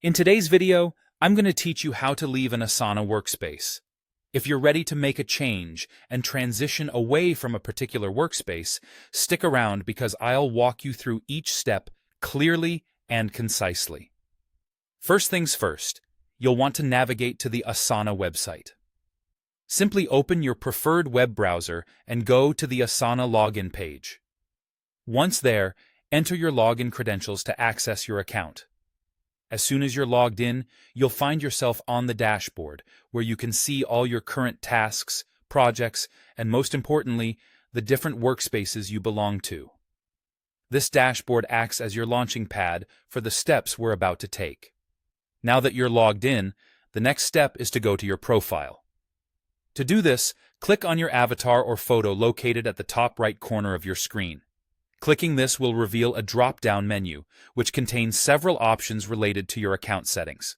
In today's video, I'm going to teach you how to leave an Asana workspace. If you're ready to make a change and transition away from a particular workspace, stick around because I'll walk you through each step clearly and concisely. First things first, you'll want to navigate to the Asana website. Simply open your preferred web browser and go to the Asana login page. Once there, enter your login credentials to access your account. As soon as you're logged in, you'll find yourself on the dashboard, where you can see all your current tasks, projects, and most importantly, the different workspaces you belong to. This dashboard acts as your launching pad for the steps we're about to take. Now that you're logged in, the next step is to go to your profile. To do this, click on your avatar or photo located at the top right corner of your screen. Clicking this will reveal a drop-down menu, which contains several options related to your account settings.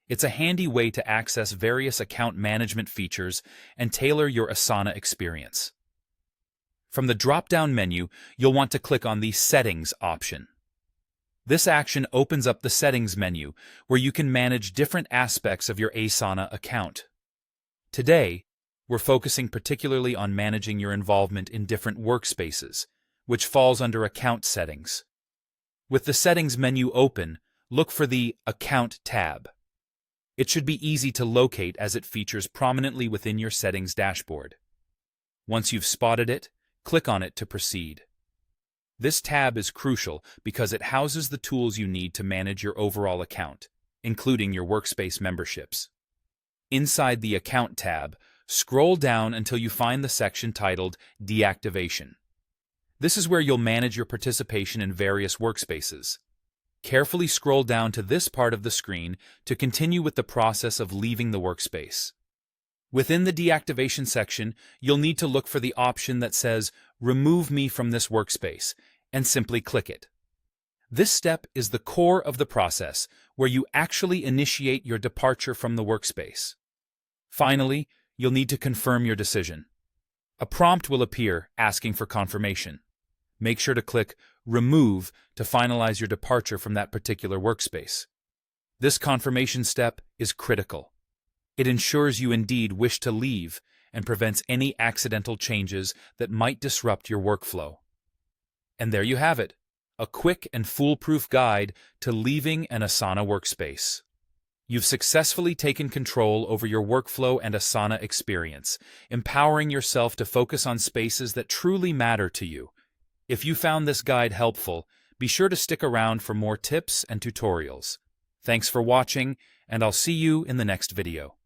It's a handy way to access various account management features and tailor your Asana experience. From the drop-down menu, you'll want to click on the Settings option. This action opens up the Settings menu, where you can manage different aspects of your Asana account. Today, we're focusing particularly on managing your involvement in different workspaces, which falls under Account Settings. With the Settings menu open, look for the Account tab. It should be easy to locate as it features prominently within your Settings dashboard. Once you've spotted it, click on it to proceed. This tab is crucial because it houses the tools you need to manage your overall account, including your workspace memberships. Inside the Account tab, scroll down until you find the section titled Deactivation. This is where you'll manage your participation in various workspaces. Carefully scroll down to this part of the screen to continue with the process of leaving the workspace. Within the deactivation section, you'll need to look for the option that says Remove me from this workspace, and simply click it. This step is the core of the process, where you actually initiate your departure from the workspace. Finally, you'll need to confirm your decision. A prompt will appear asking for confirmation. Make sure to click Remove to finalize your departure from that particular workspace. This confirmation step is critical. It ensures you indeed wish to leave and prevents any accidental changes that might disrupt your workflow. And there you have it, a quick and foolproof guide to leaving an Asana workspace. You've successfully taken control over your workflow and Asana experience, empowering yourself to focus on spaces that truly matter to you. If you found this guide helpful, be sure to stick around for more tips and tutorials. Thanks for watching, and I'll see you in the next video.